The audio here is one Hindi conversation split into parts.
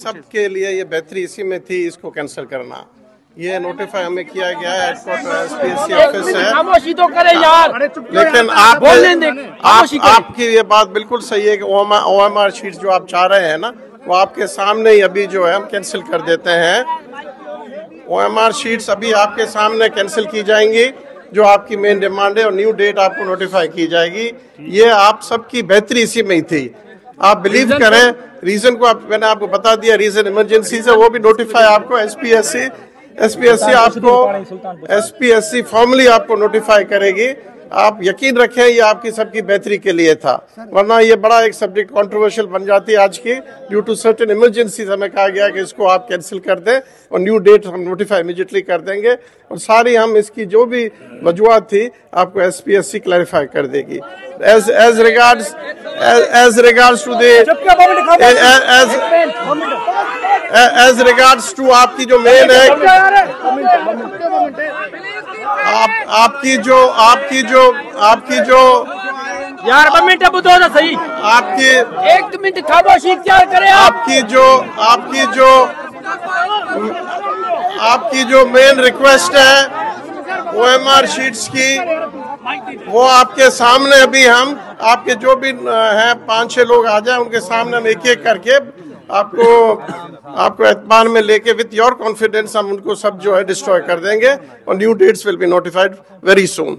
सबके लिए ये बेहतरी इसी में थी, इसको कैंसिल करना। ये नोटिफाई हमें किया गया है, हेडक्वार्टर एसपीएससी ऑफिस है। खामोशी तो करे यार। लेकिन आपकी ये बात बिल्कुल सही है कि OMR शीट्स जो आप चाह रहे हैं ना, वो आपके सामने ही अभी जो है हम कैंसिल कर देते हैं। OMR शीट्स अभी आपके सामने कैंसिल की जाएंगी, जो आपकी मेन डिमांड है, और न्यू डेट आपको नोटिफाई की जाएगी। ये आप सबकी बेहतरी इसी में ही थी। आप बिलीव करें, रीजन को मैंने आपको बता दिया, रीजन इमरजेंसी से, वो भी नोटिफाई आपको एसपीएससी फॉर्मली आपको नोटिफाई करेगी। आप यकीन रखें, ये आपकी सबकी बेहतरी के लिए था, वरना ये बड़ा एक सब्जेक्ट कंट्रोवर्शियल बन जाती है आज की। ड्यू टू सर्टेन इमरजेंसी हमें कहा गया कि इसको आप कैंसिल कर दें और न्यू डेट हम नोटिफाई इमीडिएटली कर देंगे, और सारी हम इसकी जो भी वजूहत थी आपको एसपीएससी क्लैरिफाई कर देगी। as regards to आपकी जो मेन है, आपकी जो यार मिनट बुझो ना सही, आपकी 1 मिनट खामोशी इख्तियार करें। आपकी जो मेन रिक्वेस्ट है OMR शीट्स की, वो आपके सामने अभी हम आपके जो भी हैं 5-6 लोग आ जाए, उनके सामने हम एक एक करके आपको एतबार में लेके विथ योर कॉन्फिडेंस हम उनको सब जो है डिस्ट्रॉय कर देंगे, और new dates will be notified very soon.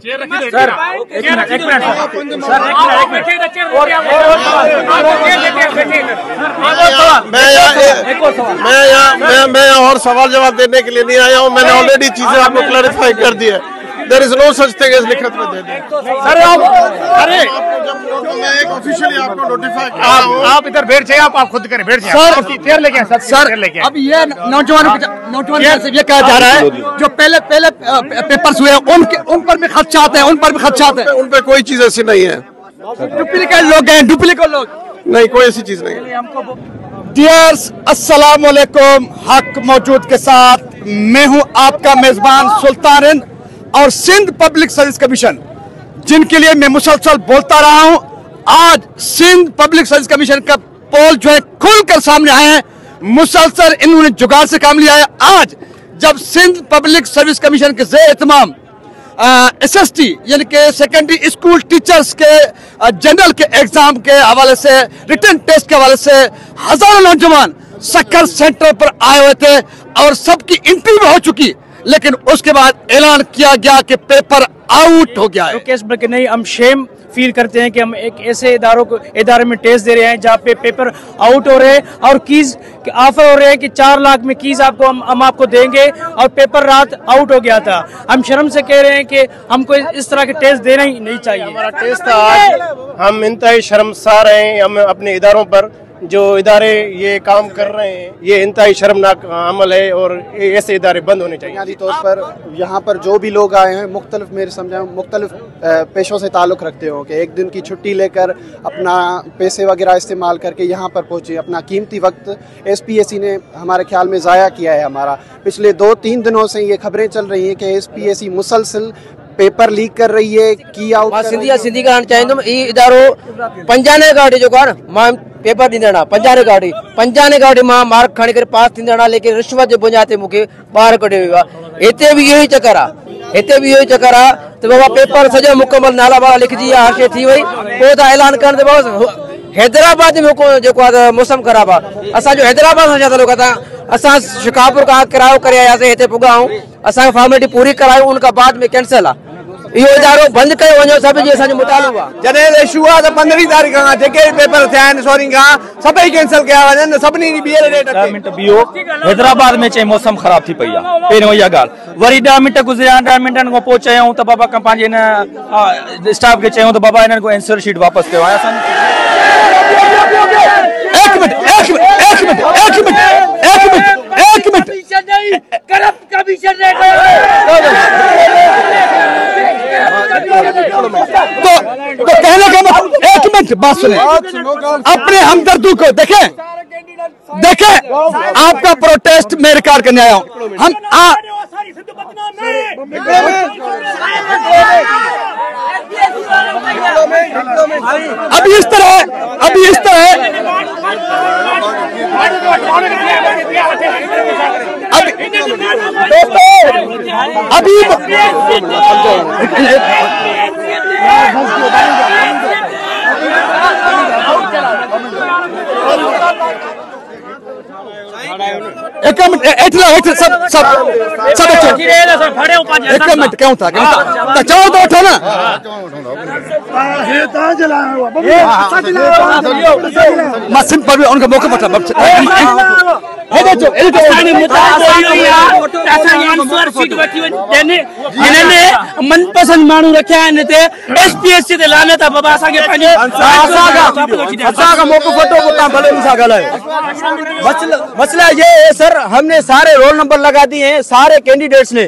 मैं और सवाल जवाब देने के लिए नहीं आया हूँ, मैंने ऑलरेडी चीजें आपको क्लैरिफाई कर दी है। There is no such thing as लिखत में दे दें। सर अरे मैं एक ऑफिशियली आपको नोटिफाई कर रहा हूं। आप इधर बैठ जाइए, आप खुद करें, बैठ जाइए। सर चेयर लेके आए सर, अब ये नौजवानों से ये कहा जा रहा है, जो पहले पेपर्स हुए उन पर भी खदशात हैं, उन पे कोई चीज ऐसी नहीं है। डुप्लीकेट लोग नहीं, कोई ऐसी चीज नहीं है। डियर्स, अस्सलाम वालेकुम। हक मौजूद के साथ मैं हूं आपका मेजबान सुल्तान, और सिंध पब्लिक सर्विस कमीशन, जिनके लिए मैं मुसलसल बोलता रहा हूं, आज सिंध पब्लिक सर्विस कमीशन का पोल जो है खुलकर सामने आए हैं। मुसलसल इन्होंने जुगाड़ से काम लिया है। आज जब सिंध पब्लिक सर्विस कमीशन के ज़ेर-ए-इत्माम SST यानी कि सेकेंडरी स्कूल टीचर्स के जनरल के एग्जाम के हवाले से, रिटन टेस्ट के हवाले से हजारों नौजवान सक्कर सेंटर पर आए हुए थे, और सबकी इंटरव्यू हो चुकी, लेकिन उसके बाद ऐलान किया गया कि पेपर आउट हो गया है। केस बल्कि नहीं, हम शेम फील करते हैं कि हम एक ऐसे इदारे में टेस्ट दे रहे हैं जहाँ पे पेपर आउट हो रहे हैं, और कीज ऑफर हो रहे हैं कि 4 लाख में कीज आपको हम आपको देंगे, और पेपर रात आउट हो गया था। हम शर्म से कह रहे हैं कि हमको इस तरह के टेस्ट देना ही नहीं चाहिए। हमारा टेस्ट था आज, हम इंतहाई शर्मसार हैं। हम अपने इदारों पर जो इदारे ये काम कर रहे हैं, ये इंतहाई शर्मनाक अमल है, और ऐसे इदारे बंद होने चाहिए। बुनियादी तौर पर यहाँ पर जो भी लोग आए हैं मुख्तलिफ पेशों से ताल्लुक़ रखते हो, कि एक दिन की छुट्टी लेकर अपना पैसे वगैरह इस्तेमाल करके यहाँ पर पहुँचे। अपना कीमती वक्त SPSC ने हमारे ख्याल में ज़ाया किया है। हमारा पिछले 2-3 दिनों से ये खबरें चल रही हैं कि SPSC मुसलसल पेपर लीक कर रही है, की आउट सिंधी करण चाहिए। ई इदारो पंजाने गाड़ी जो कर मां पेपर ॾींदड़ पंजाने गाड़ी मां मार्क खणी करे पास थींदड़, लेकिन रिश्वत जे बुनियाद ते मूंखे ॿाहिरि कढियो वियो आहे। हिते बि इहो ई चकर आहे, त बाबा पेपर सॼो मुकमल नाला वाला लिखजी आहे, हर शइ थी वई, पोइ त ऐलान करण ते बाबा हैदराबाद में जेको आहे मौसम ख़राब आहे। असांजो हैदराबाद सां छा तालुक आहे? असां शिकापुर खां किरायो करे आयासीं, हिते पुॻा आहियूं, असांखे फॉर्मेलिटी पूरी करायूं, उनखां बाद में कैंसिल आहे। इहो इदारो बंदि कयो वञो, सभु जी असांजो मुतालिबो आहे। जॾहिं इशू आहे त 15 तारीख़ खां जेके पेपर थिया आहिनि सोरिंग खां सभई कैंसिल कया वञनि, सभिनी जी ॿीहर डेट 10 मिनट बीहो। हैदराबाद में चई मौसम ख़राब थी पई आहे, पहिरियों इहा ॻाल्हि, वरी 10 मिनट गुज़रिया, 10 मिनटनि खां पोइ चयूं त बाबा पंहिंजे हिन स्टाफ खे चयूं त बाबा हिननि को आंसर शीट वापसि कयो आहे। तो कहने का मतलब, 1 मिनट बात सुने, अपने हमदर्दों को देखें, आपका प्रोटेस्ट मैं रिकॉर्ड करने आया हूँ। हम अभी इस तरह अभी एक मिनट सब एक मिनट क्यों था चाहो तो उठो ना मशीन पर भी उनका मौका पता मनपसंद माण्हू रखिया आहिनि हिते SPSC ते लानत आहे बाबा असांखे मसला ये है सर, हमने सारे रोल नंबर लगा दिए हैं, सारे कैंडिडेट्स ने,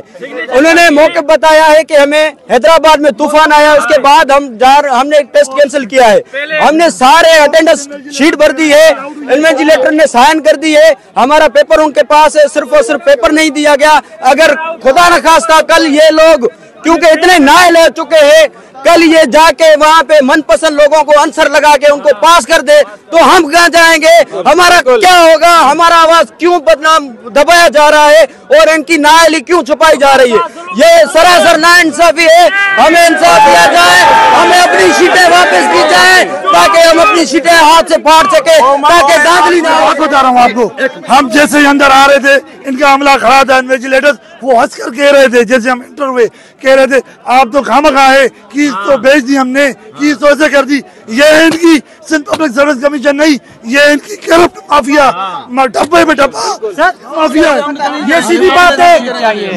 उन्होंने मौके बताया है कि हमें हैदराबाद में तूफान आया, उसके बाद हमने टेस्ट कैंसिल किया है, हमने सारे अटेंडेंस शीट भर दी है, इन्विजिलेटर ने साइन कर दी है, हमारा पेपर उनके पास है, सिर्फ और सिर्फ पेपर नहीं दिया गया। अगर खुदा न खास्ता कल ये लोग क्योंकि इतने नाअहल हो चुके हैं, कल ये जाके वहाँ पे मनपसंद लोगों को आंसर लगा के उनको पास कर दे तो हम कहाँ जाएंगे, हमारा क्या होगा, हमारा आवाज क्यों बदनाम दबाया जा रहा है और इनकी नाअहली क्यों छुपाई जा रही है। ये सरासर नाइंसाफी है, हमें इंसाफ दिया जाए, हमें अपनी सीटें वापस दी जाए ताकि हम अपनी सीटें हाथ से फाड़ सके, ताकि दाखिली ना हो। बता रहा हूँ आपको, हम जैसे ही अंदर आ रहे थे इनका हमला खड़ा था, इन्विजिलेटर्स वो हंस कर कह रहे थे, जैसे हम इंटर हुए कह रहे थे आप तो खामखा है कि तो भेज दी हमने कि तो ऐसे कर दी। ये है इनकी सिंध पब्लिक सर्विस कमीशन नहीं, ये इनकी करप्ट माफिया, डब्बे में डब्बा माफिया। ये सीधी बात है,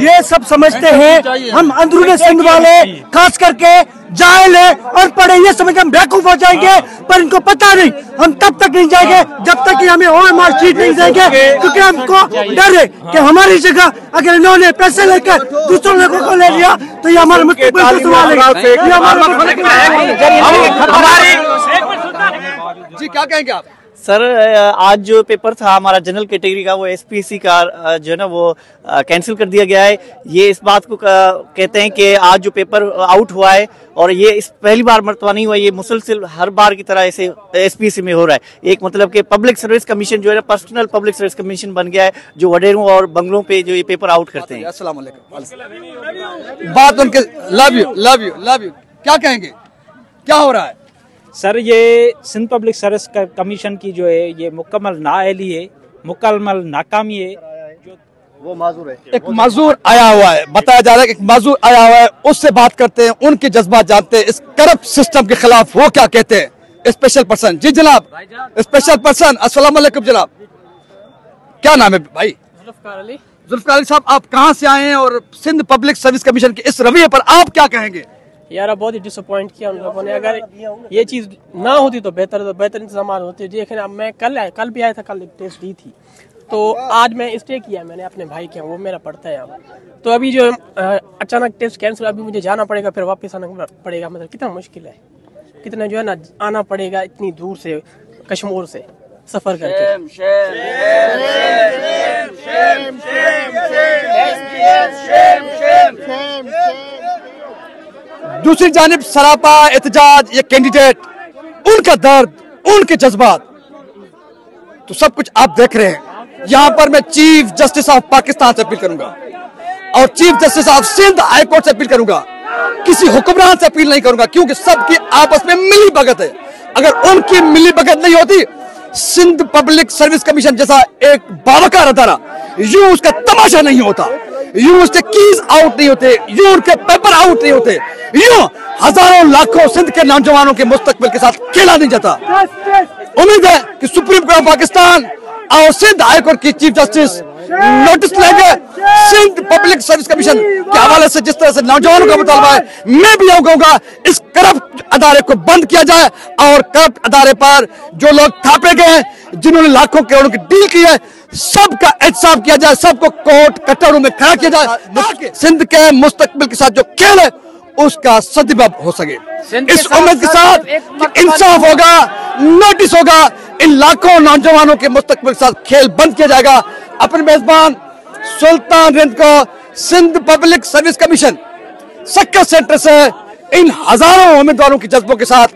ये सब समझते हैं हम अंदरूनी सिंध वाले खास करके जाहिल है और पढ़े, ये समझ हम बेवकूफ हो जाएंगे, पर इनको पता नहीं हम तब तक नहीं जाएंगे जब तक कि हमें OMR शीट नहीं देंगे, क्योंकि हमको डर है कि हमारी जगह अगर इन्होंने पैसे लेकर दूसरों लोगों को ले लिया तो ये हमारे मुस्तकबिल को संभालेंगे। जी क्या कहेंगे आप? सर आज जो पेपर था हमारा जनरल कैटेगरी का, वो SPSC का जो है ना वो कैंसिल कर दिया गया है। ये इस बात को कहते हैं कि आज जो पेपर आउट हुआ है और ये इस पहली बार मरतबा नहीं हुआ, ये मुसलसिल हर बार की तरह ऐसे SPSC में हो रहा है। एक मतलब कि पब्लिक सर्विस कमीशन जो है ना पर्सनल पब्लिक सर्विस कमीशन बन गया है, जो वडेरों और बंगलों पे जो ये पेपर आउट करते हैं। अस्सलाम वालेकुम। बात उनके लव यू क्या कहेंगे, क्या हो रहा है? सर ये सिंध पब्लिक सर्विस कमीशन की जो है ये मुकम्मल नाअहली है, मुकम्मल नाकामी है। वो माजूर है, एक माजूर आया हुआ है, बताया जा रहा है कि एक माजूर आया हुआ है, उससे बात करते हैं, उनके जज्बात जानते हैं, इस करप्ट सिस्टम के खिलाफ वो क्या कहते हैं। स्पेशल पर्सन, जी जनाब, स्पेशल पर्सन, अस्सलाम वालेकुम जनाब, क्या नाम है भाई? जुल्फकार अली साहब, आप कहाँ से आए हैं और सिंध पब्लिक सर्विस कमीशन के इस रवैये पर आप क्या कहेंगे? यार बहुत ही डिसअपॉइंट किया उन लोगों ने, अगर ये चीज ना होती तो बेहतर इंतजाम होते। देखिए मैं कल भी आया था, कल टेस्ट दी थी, तो आज मैं स्टे किया, मैंने अपने भाई के, वो मेरा पढ़ता है यहाँ, तो अभी जो अचानक टेस्ट कैंसिल, अभी मुझे जाना पड़ेगा, फिर वापस आना पड़ेगा, मतलब कितना मुश्किल है, कितना जो है ना आना पड़ेगा इतनी दूर से, कश्मीर से सफर करके। दूसरी जानिब सरापा एहतजाज, ये कैंडिडेट, उनका दर्द, उनके जज्बात, तो सब कुछ आप देख रहे हैं। यहां पर मैं चीफ जस्टिस ऑफ पाकिस्तान से अपील करूंगा और chief justice of Sindh high court से अपील करूंगा, किसी हुक्मरान से अपील नहीं करूंगा, क्योंकि सबकी आपस में मिली भगत है। अगर उनकी मिली भगत नहीं होती, सिंध पब्लिक सर्विस कमीशन जैसा एक बावकार अदारा, यूं उसका तमाशा नहीं होता, यूं उसके कीज आउट नहीं होते, यूं उनके पेपर आउट नहीं होते, यूं हजारों लाखों सिंध के नौजवानों के मुस्तकबिल के साथ खेला नहीं जाता। उम्मीद है कि सुप्रीम कोर्ट ऑफ पाकिस्तान और सिंध हाई कोर्ट की चीफ जस्टिस नोटिस लेंगे सिंध पब्लिक सर्विस कमीशन के हवाले से, जिस तरह से नौजवानों का मुतालबा है। मैं भी यह कहूंगा इस करप्ट अदारे को बंद किया जाए और करप्ट अदारे पर जो लोग थापे गए हैं, जिन्होंने लाखों करोड़ों की डील की है, सबका एहतसाब किया जाए, सबको कोर्ट कटोरों में खड़ा किया जाए, सिंध के मुस्तकबिल के साथ जो खेल है उसका सदुपयोग हो सके। इस उम्मीद के साथ कि इंसाफ होगा, नोटिस होगा, इन लाखों नौजवानों के मुस्तकबिल के साथ खेल बंद किया जाएगा। अपने मेजबान सुल्तान रिंद को सिंध पब्लिक सर्विस कमीशन सक्कर सेंटर से इन हजारों उम्मीदवारों के जज्बों के साथ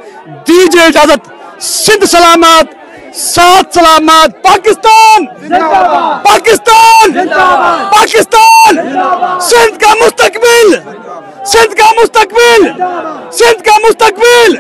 दीजिए इजाजत। सिंध सलामत, साथ सलामत, पाकिस्तान, पाकिस्तान, पाकिस्तान। नौजवान, सिंध का मुस्तकबिल, सिंध का मुस्तकबिल, सिंध का मुस्तकबिल।